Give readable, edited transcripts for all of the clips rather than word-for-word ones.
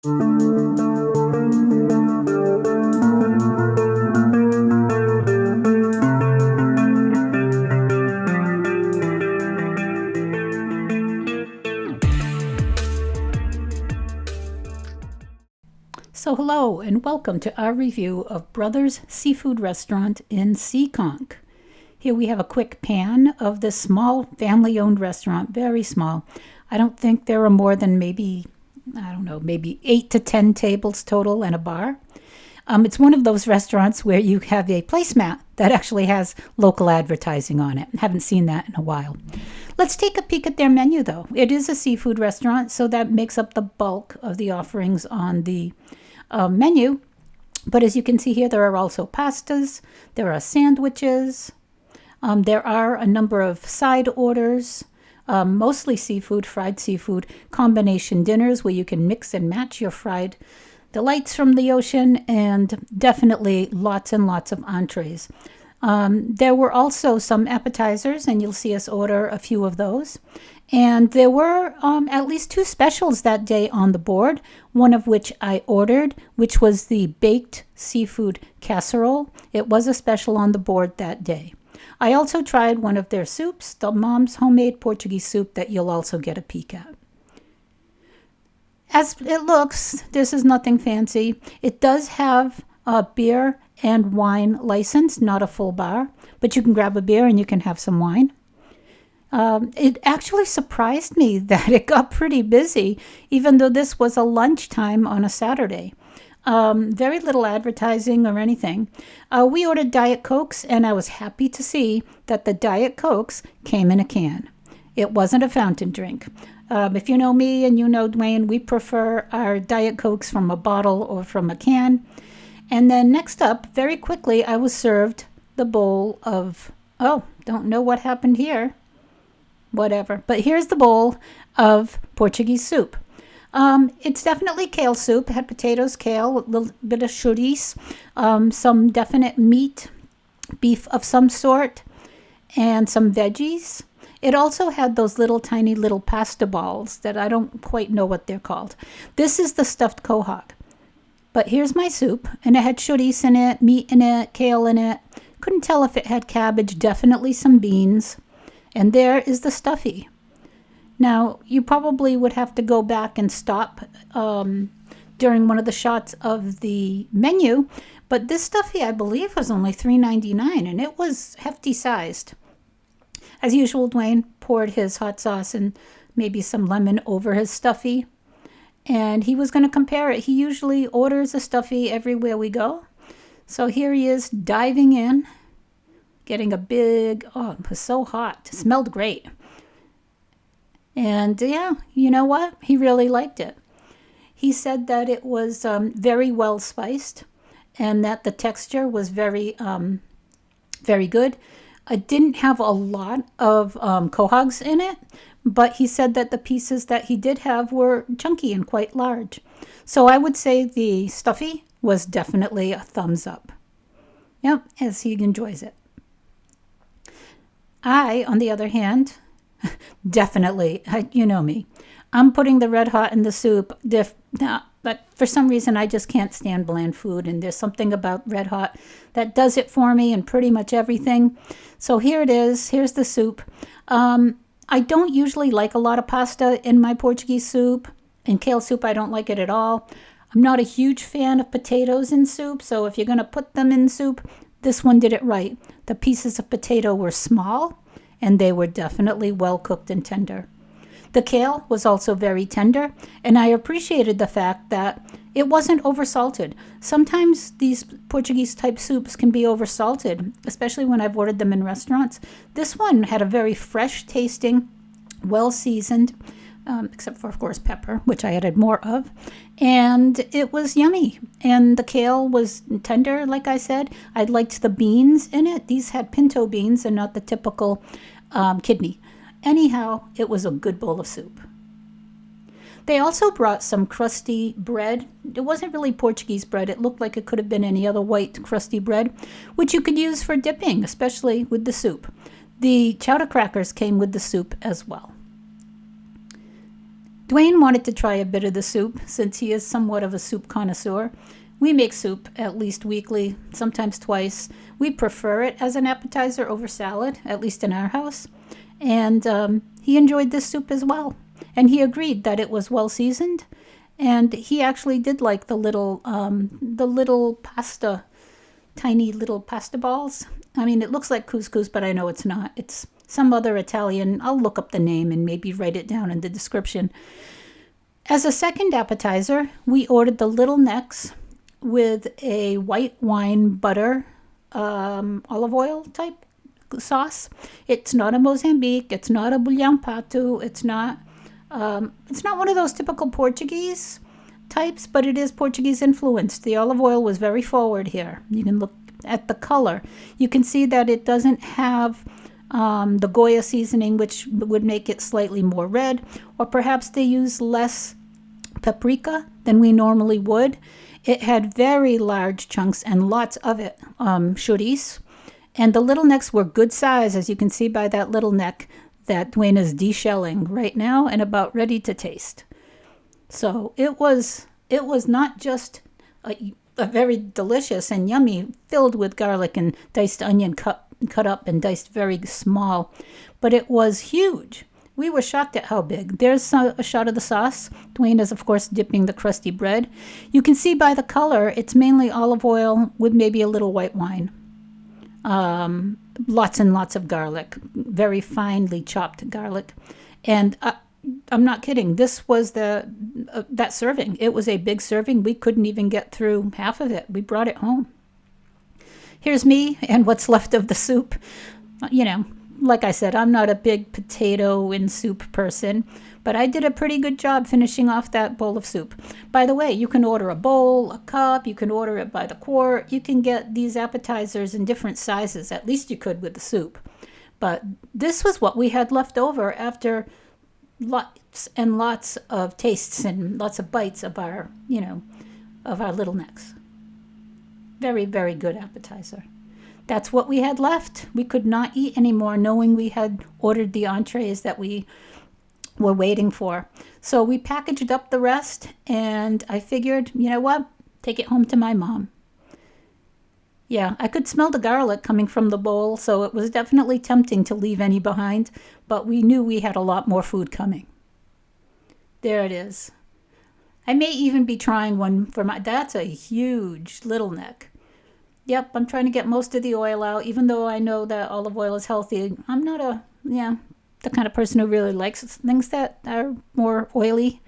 So hello and welcome to our review of Brothers Seafood Restaurant in Seekonk. Here we have a quick pan of this small family-owned restaurant, very small. I don't think there are more than maybe 8 to 10 tables total and a bar. It's one of those restaurants where you have a placemat that actually has local advertising on it. Haven't seen that in a while. Let's take a peek at their menu though. It is a seafood restaurant, so that makes up the bulk of the offerings on the menu. But as you can see here, there are also pastas, there are sandwiches, there are a number of side orders, mostly seafood, fried seafood, combination dinners where you can mix and match your fried delights from the ocean, and definitely lots and lots of entrees. There were also some appetizers, and you'll see us order a few of those. And there were at least 2 specials that day on the board, one of which I ordered, which was the baked seafood casserole. It was a special on the board that day. I also tried one of their soups, the mom's homemade Portuguese soup, that you'll also get a peek at. As it looks, this is nothing fancy. It does have a beer and wine license, not a full bar, but you can grab a beer and you can have some wine. It actually surprised me that it got pretty busy, even though this was a lunchtime on a Saturday. Very little advertising or anything. We ordered Diet Cokes, and I was happy to see that the Diet Cokes came in a can. It wasn't a fountain drink. If you know me and you know Dwayne, we prefer our Diet Cokes from a bottle or from a can. And then next up, very quickly, I was served the bowl of, don't know what happened here. Whatever. But here's the bowl of Portuguese soup. It's definitely kale soup. It had potatoes, kale, a little bit of chouriço, some definite meat, beef of some sort, and some veggies. It also had those tiny little pasta balls that I don't quite know what they're called. This is the stuffed quahog. But here's my soup, and it had chouriço in it, meat in it, kale in it. Couldn't tell if it had cabbage, definitely some beans. And there is the stuffy. Now, you probably would have to go back and stop during one of the shots of the menu, but this stuffy, I believe, was only $3.99, and it was hefty sized. As usual, Dwayne poured his hot sauce and maybe some lemon over his stuffy, and he was going to compare it. He usually orders a stuffy everywhere we go. So here he is diving in, getting a big, it was so hot. It smelled great. And yeah, you know what? He really liked it. He said that it was very well spiced and that the texture was very, very good. It didn't have a lot of quahogs in it, but he said that the pieces that he did have were chunky and quite large. So I would say the stuffy was definitely a thumbs up. Yep, as he enjoys it. I, on the other hand, definitely, you know me, I'm putting the red hot in the soup, but for some reason I just can't stand bland food, and there's something about red hot that does it for me and pretty much everything. So here it is, here's the soup. I don't usually like a lot of pasta in my Portuguese soup. In kale soup, I don't like it at all. I'm not a huge fan of potatoes in soup, so if you're going to put them in soup, this one did it right. The pieces of potato were small, and they were definitely well cooked and tender. The kale was also very tender, and I appreciated the fact that it wasn't oversalted. Sometimes these Portuguese type soups can be oversalted, especially when I've ordered them in restaurants. This one had a very fresh tasting, well seasoned, except for, of course, pepper, which I added more of. And it was yummy. And the kale was tender, like I said. I liked the beans in it. These had pinto beans and not the typical kidney. Anyhow, it was a good bowl of soup. They also brought some crusty bread. It wasn't really Portuguese bread. It looked like it could have been any other white crusty bread, which you could use for dipping, especially with the soup. The chowder crackers came with the soup as well. Dwayne wanted to try a bit of the soup since he is somewhat of a soup connoisseur. We make soup at least weekly, sometimes twice. We prefer it as an appetizer over salad, at least in our house. And he enjoyed this soup as well. And he agreed that it was well seasoned. And he actually did like the little pasta, tiny little pasta balls. I mean, it looks like couscous, but I know it's not. It's some other Italian. I'll look up the name and maybe write it down in the description. As a second appetizer, we ordered the little necks with a white wine butter, olive oil type sauce. It's not a Mozambique. It's not a bouillon pato. It's not one of those typical Portuguese types, but it is Portuguese influenced. The olive oil was very forward here. You can look at the color. You can see that it doesn't have the Goya seasoning, which would make it slightly more red, or perhaps they use less paprika than we normally would. It had very large chunks and lots of it, chouriço. And the little necks were good size, as you can see by that little neck that Dwayne is deshelling right now and about ready to taste. So it was not just a very delicious and yummy, filled with garlic and diced onion cut up and diced very small, but it was huge. We were shocked at how big. There's a shot of the sauce. Dwayne is, of course, dipping the crusty bread. You can see by the color, it's mainly olive oil with maybe a little white wine. Lots and lots of garlic, very finely chopped garlic. And I'm not kidding. This was that serving. It was a big serving. We couldn't even get through half of it. We brought it home. Here's me and what's left of the soup. You know, like I said, I'm not a big potato and soup person, but I did a pretty good job finishing off that bowl of soup. By the way, you can order a bowl, a cup, you can order it by the quart. You can get these appetizers in different sizes. At least you could with the soup. But this was what we had left over after lots and lots of tastes and lots of bites of our little necks. Very, very good appetizer. That's what we had left. We could not eat anymore, knowing we had ordered the entrees that we were waiting for. So we packaged up the rest, and I figured, you know what? Take it home to my mom. Yeah, I could smell the garlic coming from the bowl, so it was definitely tempting to leave any behind, but we knew we had a lot more food coming. There it is. I may even be trying one for that's a huge little neck. Yep, I'm trying to get most of the oil out, even though I know that olive oil is healthy. I'm not the kind of person who really likes things that are more oily.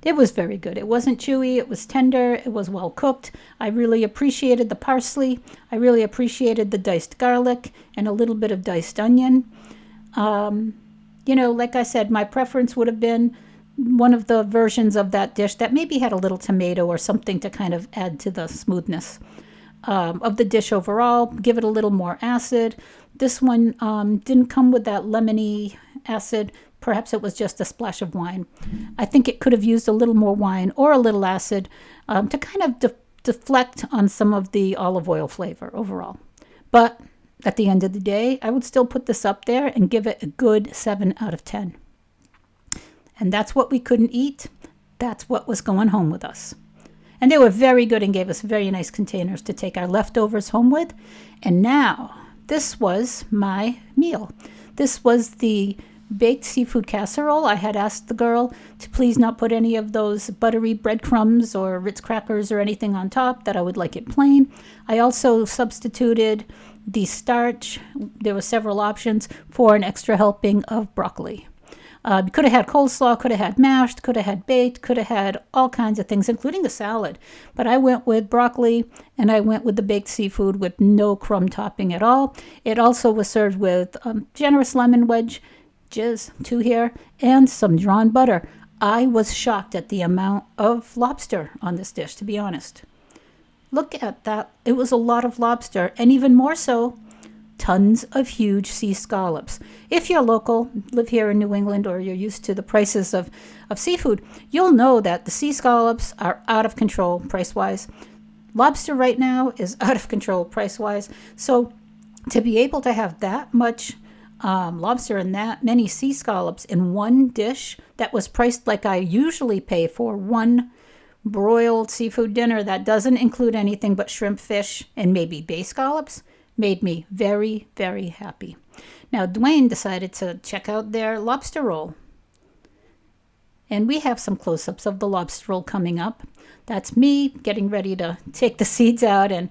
It was very good. It wasn't chewy. It was tender. It was well cooked. I really appreciated the parsley. I really appreciated the diced garlic and a little bit of diced onion. Like I said, my preference would have been one of the versions of that dish that maybe had a little tomato or something to kind of add to the smoothness of the dish overall, give it a little more acid. This one didn't come with that lemony acid. Perhaps it was just a splash of wine. I think it could have used a little more wine or a little acid to kind of deflect on some of the olive oil flavor overall. But at the end of the day, I would still put this up there and give it a good 7 out of 10. And that's what we couldn't eat. That's what was going home with us. And they were very good and gave us very nice containers to take our leftovers home with. And now, this was my meal. This was the baked seafood casserole. I had asked the girl to please not put any of those buttery breadcrumbs or Ritz crackers or anything on top, that I would like it plain. I also substituted the starch, there were several options, for an extra helping of broccoli. Could have had coleslaw, could have had mashed, could have had baked, could have had all kinds of things, including the salad. But I went with broccoli, and I went with the baked seafood with no crumb topping at all. It also was served with generous lemon wedges, 2 here, and some drawn butter. I was shocked at the amount of lobster on this dish, to be honest. Look at that. It was a lot of lobster, and even more so, tons of huge sea scallops. If you're local, live here in New England, or you're used to the prices of seafood, you'll know that the sea scallops are out of control price-wise. Lobster right now is out of control price-wise. So to be able to have that much lobster and that many sea scallops in one dish that was priced like I usually pay for one broiled seafood dinner that doesn't include anything but shrimp, fish, and maybe bay scallops made me very, very happy. Now, Dwayne decided to check out their lobster roll. And we have some close-ups of the lobster roll coming up. That's me getting ready to take the seeds out and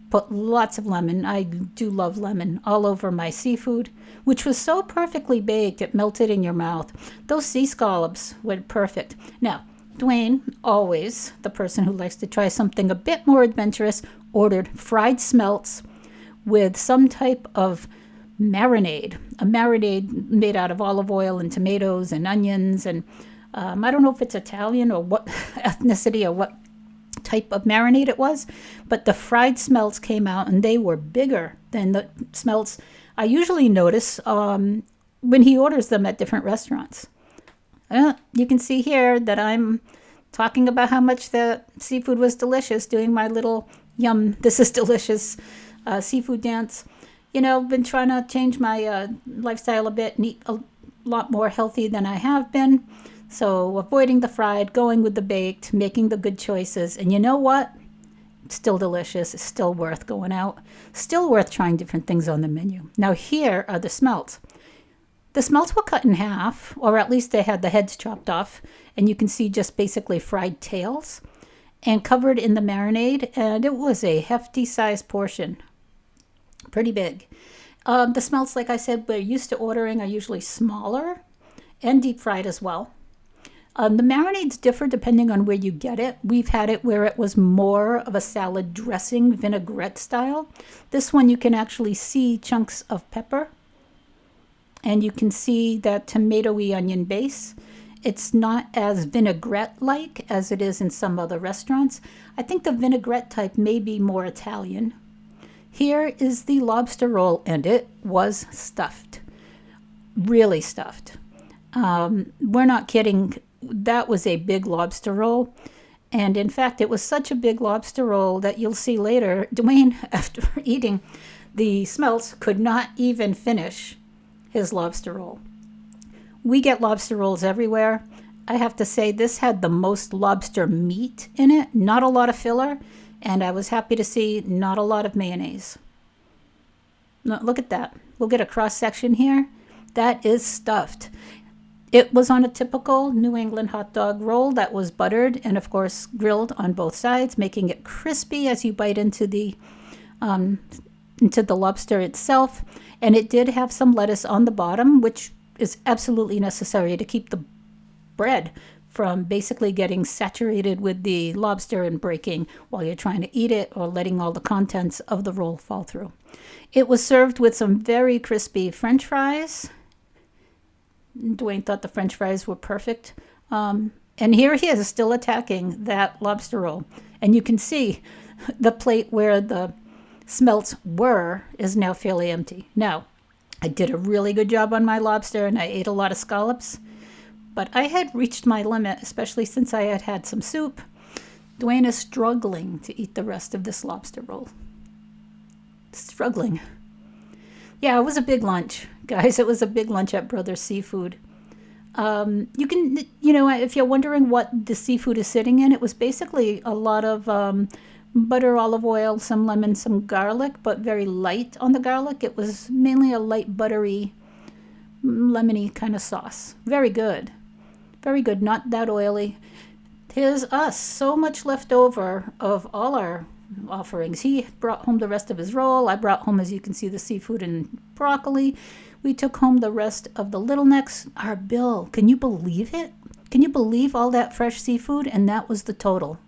put lots of lemon. I do love lemon all over my seafood, which was so perfectly baked it melted in your mouth. Those sea scallops were perfect. Now, Dwayne, always the person who likes to try something a bit more adventurous, ordered fried smelts with some type of marinade, a marinade made out of olive oil and tomatoes and onions. And I don't know if it's Italian or what ethnicity or what type of marinade it was, but the fried smelts came out and they were bigger than the smelts I usually notice when he orders them at different restaurants. You can see here that I'm talking about how much the seafood was delicious, doing my little yum, this is delicious seafood dance. You know, been trying to change my lifestyle a bit and eat a lot more healthy than I have been. So avoiding the fried, going with the baked, making the good choices. And you know what? It's still delicious. It's still worth going out. Still worth trying different things on the menu. Now here are the smelts. The smelts were cut in half, or at least they had the heads chopped off. And you can see just basically fried tails and covered in the marinade. And it was a hefty sized portion. Pretty big. The smelts, like I said, we're used to ordering are usually smaller and deep fried as well. The marinades differ depending on where you get it. We've had it where it was more of a salad dressing, vinaigrette style. This one you can actually see chunks of pepper. And you can see that tomatoey onion base. It's not as vinaigrette-like as it is in some other restaurants. I think the vinaigrette type may be more Italian. Here is the lobster roll, and it was stuffed. Really stuffed. We're not kidding. That was a big lobster roll. And in fact, it was such a big lobster roll that you'll see later, Dwayne, after eating the smelts, could not even finish his lobster roll. We get lobster rolls everywhere. I have to say this had the most lobster meat in it, not a lot of filler, and I was happy to see not a lot of mayonnaise. No, look at that. We'll get a cross section here. That is stuffed. It was on a typical New England hot dog roll that was buttered and, of course, grilled on both sides, making it crispy as you bite into the lobster itself. And it did have some lettuce on the bottom, which is absolutely necessary to keep the bread from basically getting saturated with the lobster and breaking while you're trying to eat it or letting all the contents of the roll fall through. It was served with some very crispy French fries. Dwayne thought the French fries were perfect. And here he is still attacking that lobster roll. And you can see the plate where the smelts were is now fairly empty. Now, I did a really good job on my lobster and I ate a lot of scallops. But I had reached my limit, especially since I had had some soup. Dwayne is struggling to eat the rest of this lobster roll. Struggling. Yeah, it was a big lunch, guys. It was a big lunch at Brothers Seafood. You can, if you're wondering what the seafood is sitting in, it was basically a lot of butter, olive oil, some lemon, some garlic, but very light on the garlic. It was mainly a light, buttery, lemony kind of sauce. Very good. Very good, not that oily. Here's us, so much left over of all our offerings. He brought home the rest of his roll. I brought home, as you can see, the seafood and broccoli. We took home the rest of the little necks. Our bill, can you believe it? Can you believe all that fresh seafood? And that was the total.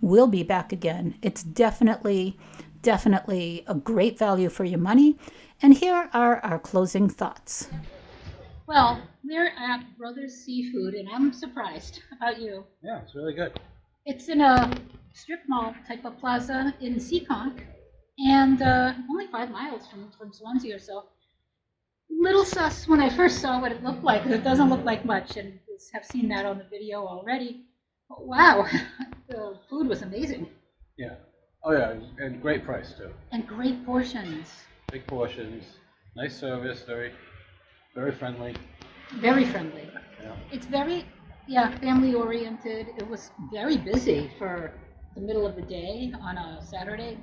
We'll be back again. It's definitely a great value for your money. And here are our closing thoughts. Well, we're at Brothers Seafood, and I'm surprised. How about you? Yeah, it's really good. It's in a strip mall type of plaza in Seekonk, and only 5 miles from Swansea or so. Little sus when I first saw what it looked like. It doesn't look like much, and have seen that on the video already. But wow, the food was amazing. Yeah. Oh yeah, and great price too. And great portions. Big portions. Nice service, very friendly. Very friendly. Yeah. It's very, yeah, family oriented. It was very busy for the middle of the day on a Saturday.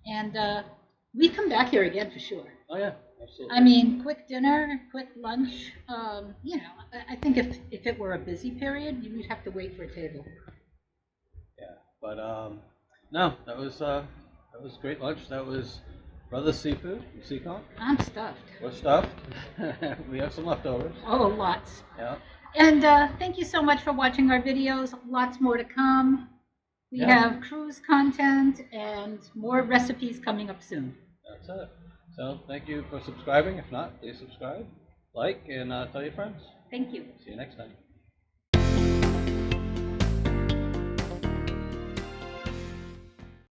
And we'd come back here again for sure. Oh yeah, absolutely. I mean, quick dinner, quick lunch. You know, I think if it were a busy period, you'd have to wait for a table. Yeah, but no, that was great lunch. That was Brothers Seafood, Seakonk. I'm stuffed. We're stuffed. We have some leftovers. Oh, lots. Yeah. And thank you so much for watching our videos. Lots more to come. We Yeah. have cruise content and more recipes coming up soon. That's it. So thank you for subscribing. If not, please subscribe, like, and tell your friends. Thank you. See you next time.